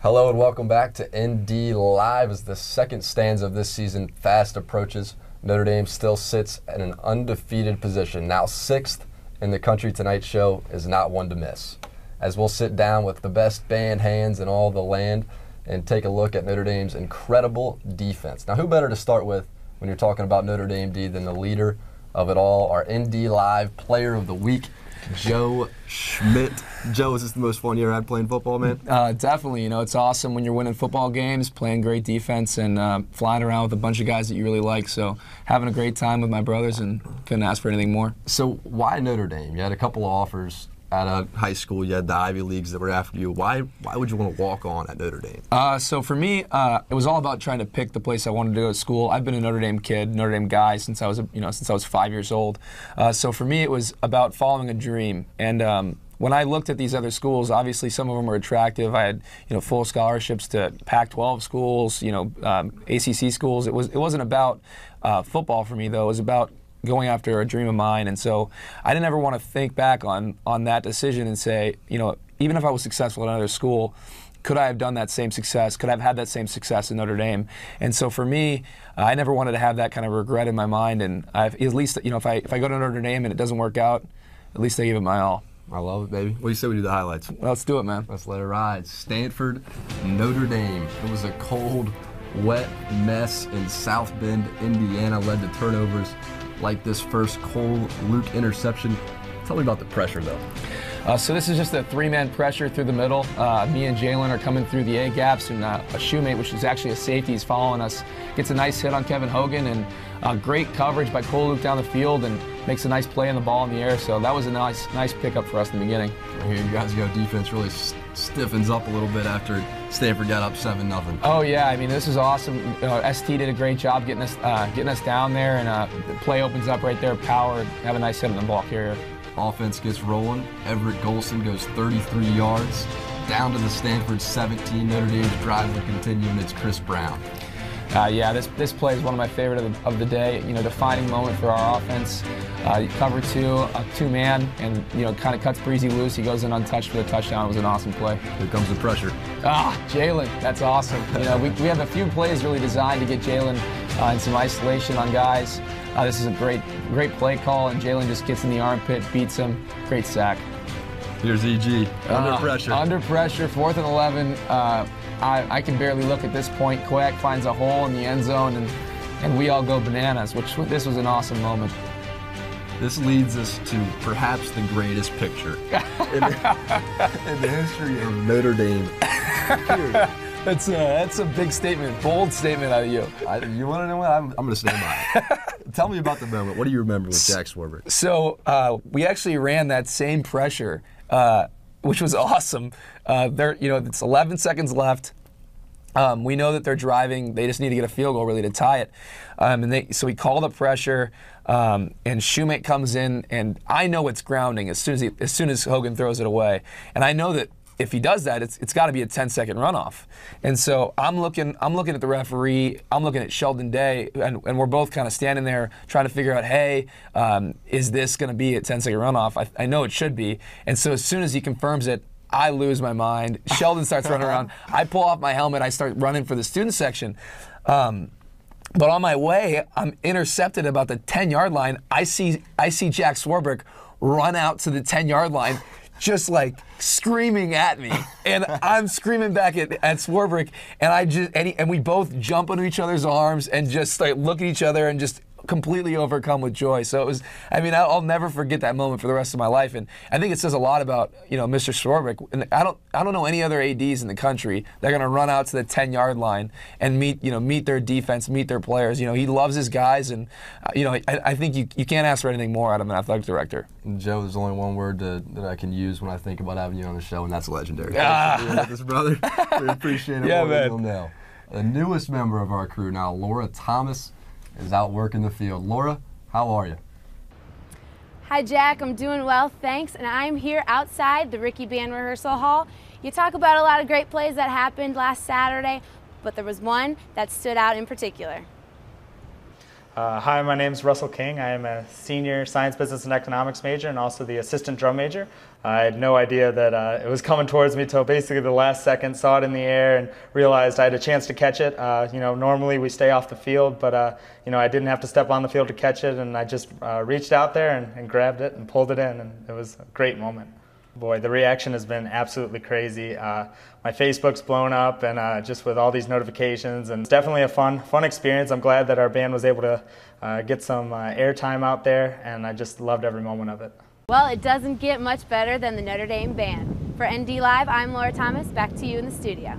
Hello and welcome back to ND Live as the second stanza of this season fast approaches. Notre Dame still sits at an undefeated position. Now 6th in the Country Tonight show is not one to miss. As we'll sit down with the best band hands in all the land and take a look at Notre Dame's incredible defense. Now who better to start with when you're talking about Notre Dame D than the leader of it all, our ND Live Player of the Week, Joe Schmidt. Joe, is this the most fun you ever had playing football, man? Definitely. You know, it's awesome when you're winning football games, playing great defense, and flying around with a bunch of guys that you really like. So having a great time with my brothers and couldn't ask for anything more. So why Notre Dame? You had a couple of offers out of high school. You had the Ivy Leagues that were after you. Why would you want to walk on at Notre Dame? So for me, it was all about trying to pick the place I wanted to go to school. I've been a Notre Dame kid, Notre Dame guy since I was 5 years old. So for me, it was about following a dream. And when I looked at these other schools, obviously some of them were attractive. I had full scholarships to Pac-12 schools, ACC schools. It wasn't about football for me though. It was about going after a dream of mine. And so I didn't ever want to think back on that decision and say, even if I was successful at another school, could I have done that same success? Could I have had that same success in Notre Dame? And so for me, I never wanted to have that kind of regret in my mind. And at least, if I go to Notre Dame and it doesn't work out, at least I give it my all. I love it, baby. What do you say we do the highlights? Well, let's do it, man. Let's let it ride. Stanford, Notre Dame. It was a cold, wet mess in South Bend, Indiana, led to turnovers like this first Cole Luke interception. Tell me about the pressure, though. So this is just a three-man pressure through the middle. Me and Jaylon are coming through the A-gaps, and a shoemate, which is actually a safety, is following us. Gets a nice hit on Kevin Hogan, and great coverage by Cole Luke down the field, and makes a nice play on the ball in the air. So that was a nice pickup for us in the beginning. Here you guys go. Defense really stiffens up a little bit after Stanford got up 7-0. Oh yeah, I mean this is awesome. ST did a great job getting us down there, and the play opens up right there. Power, have a nice hit on the ball carrier. Offense gets rolling. Everett Golson goes 33 yards down to the Stanford 17. Notre Dame's drive will continue, and it's Chris Brown. Yeah, this play is one of my favorite of the day. Defining moment for our offense. Cover two-man, and kind of cuts Breezy loose. He goes in untouched for the touchdown. It was an awesome play. Here comes the pressure. Jaylon, that's awesome. We have a few plays really designed to get Jaylon in some isolation on guys. This is a great play call, and Jaylon just gets in the armpit, beats him. Great sack. Here's EG under pressure. Under pressure, 4th and 11. I can barely look at this point. Koyak finds a hole in the end zone, and we all go bananas, this was an awesome moment. This leads us to perhaps the greatest picture in the history of Notre Dame. That's a big statement, bold statement out of you. You want to know what? I'm going to stand by it. Tell me about the moment. What do you remember with Jack Swarbrick? So we actually ran that same pressure, which was awesome. It's 11 seconds left. We know that they're driving. They just need to get a field goal really to tie it. So we call the pressure, and Shoemate comes in, and I know it's grounding as soon as Hogan throws it away, and I know that if he does that, it's got to be a 10-second runoff. And so I'm looking at the referee. I'm looking at Sheldon Day, and we're both kind of standing there trying to figure out, hey, is this going to be a 10-second runoff? I know it should be. And so as soon as he confirms it, I lose my mind. Sheldon starts running around. I pull off my helmet. I start running for the student section. But on my way, I'm intercepted about the 10-yard line. I see Jack Swarbrick run out to the 10-yard line, just like screaming at me, and I'm screaming back at Swarbrick, and we both jump into each other's arms and just like look at each other and just completely overcome with joy. So it was, I'll never forget that moment for the rest of my life, and I think it says a lot about Mr. Swarbrick. And I don't know any other ADs in the country that are going to run out to the 10-yard line and meet their defense, meet their players. He loves his guys, and I think you can't ask for anything more out of an athletic director. Joe, there's only one word that I can use when I think about having you on the show, and that's legendary. Thanks for being with us, brother. We appreciate it. Yeah, man. You'll know. The newest member of our crew now, Laura Thomas, is out working the field. Laura, how are you? Hi, Jack. I'm doing well, thanks. And I'm here outside the Ricky Band Rehearsal Hall. You talk about a lot of great plays that happened last Saturday, but there was one that stood out in particular. Hi, my name is Russell King. I am a senior science, business, and economics major and also the assistant drum major. I had no idea that it was coming towards me till basically the last second, saw it in the air and realized I had a chance to catch it. Normally we stay off the field, but I didn't have to step on the field to catch it, and I just reached out there and grabbed it and pulled it in, and it was a great moment. Boy, the reaction has been absolutely crazy. My Facebook's blown up, and just with all these notifications, and it's definitely a fun experience. I'm glad that our band was able to get some airtime out there, and I just loved every moment of it. Well, it doesn't get much better than the Notre Dame band. For ND Live, I'm Laura Thomas. Back to you in the studio.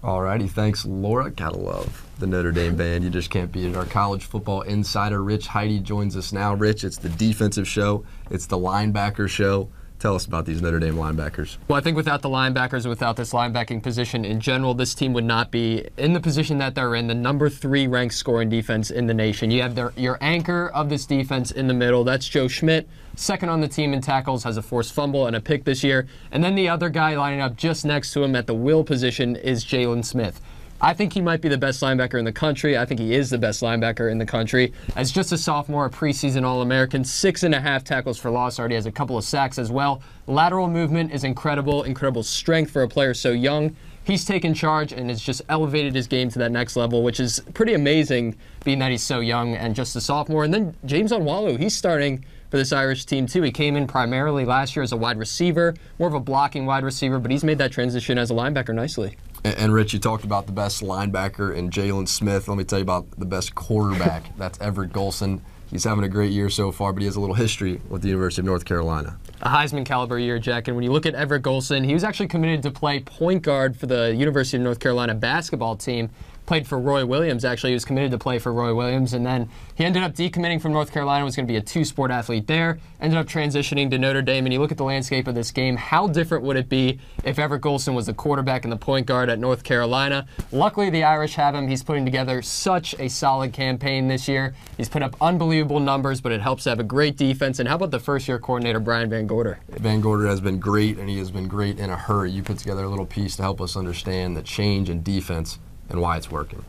Alrighty, thanks, Laura. Gotta love the Notre Dame band. You just can't beat it. Our college football insider, Rich Hidy, joins us now. Rich, it's the defensive show. It's the linebacker show. Tell us about these Notre Dame linebackers. Well, I think without the linebackers, without this linebacking position in general, this team would not be in the position that they're in, the number 3 ranked scoring defense in the nation. You have your anchor of this defense in the middle. That's Joe Schmidt, second on the team in tackles, has a forced fumble and a pick this year. And then the other guy lining up just next to him at the will position is Jaylon Smith. I think he might be the best linebacker in the country. I think he is the best linebacker in the country. As just a sophomore, a preseason All-American, 6.5 tackles for loss, already has a couple of sacks as well. Lateral movement is incredible strength for a player so young. He's taken charge and has just elevated his game to that next level, which is pretty amazing being that he's so young and just a sophomore. And then James Onwalu, he's starting for this Irish team too. He came in primarily last year as a wide receiver, more of a blocking wide receiver, but he's made that transition as a linebacker nicely. And Rich, you talked about the best linebacker in Jaylon Smith. Let me tell you about the best quarterback. That's Everett Golson. He's having a great year so far, but he has a little history with the University of North Carolina. A Heisman caliber year, Jack. And when you look at Everett Golson, he was actually committed to play point guard for the University of North Carolina basketball team. Played for Roy Williams, actually. He was committed to play for Roy Williams, and then he ended up decommitting from North Carolina, was going to be a 2-sport athlete there, ended up transitioning to Notre Dame, and you look at the landscape of this game, how different would it be if Everett Golson was the quarterback and the point guard at North Carolina? Luckily, the Irish have him. He's putting together such a solid campaign this year. He's put up unbelievable numbers, but it helps to have a great defense. And how about the first-year coordinator, Brian Van Gorder? Van Gorder has been great, and he has been great in a hurry. You put together a little piece to help us understand the change in defense and why it's working.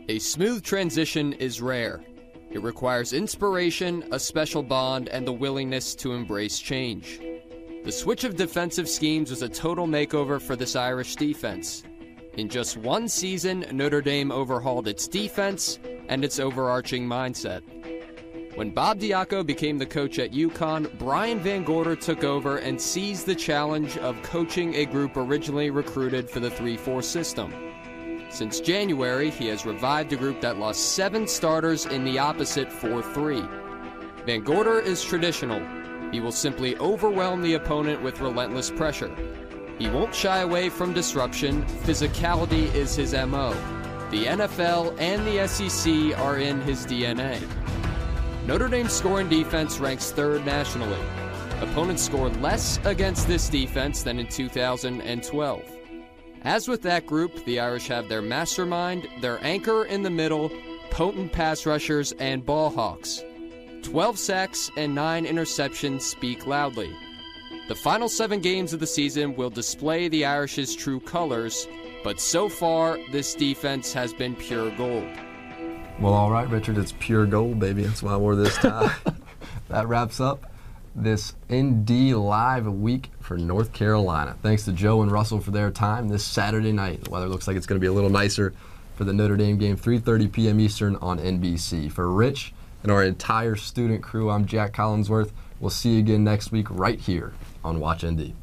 A smooth transition is rare. It requires inspiration, a special bond, and the willingness to embrace change. The switch of defensive schemes was a total makeover for this Irish defense. In just one season, Notre Dame overhauled its defense and its overarching mindset. When Bob Diaco became the coach at UConn, Brian Van Gorder took over and seized the challenge of coaching a group originally recruited for the 3-4 system. Since January, he has revived a group that lost 7 starters in the opposite 4-3. Van Gorder is traditional. He will simply overwhelm the opponent with relentless pressure. He won't shy away from disruption. Physicality is his MO. The NFL and the SEC are in his DNA. Notre Dame's scoring defense ranks 3rd nationally. Opponents score less against this defense than in 2012. As with that group, the Irish have their mastermind, their anchor in the middle, potent pass rushers, and ball hawks. 12 sacks and 9 interceptions speak loudly. The final 7 games of the season will display the Irish's true colors, but so far, this defense has been pure gold. Well, all right, Richard, it's pure gold, baby. That's why I wore this tie. That wraps up this ND Live week for North Carolina. Thanks to Joe and Russell for their time this Saturday night. The weather looks like it's going to be a little nicer for the Notre Dame game, 3:30 p.m. Eastern on NBC. For Rich and our entire student crew, I'm Jac Collinsworth. We'll see you again next week right here on Watch ND.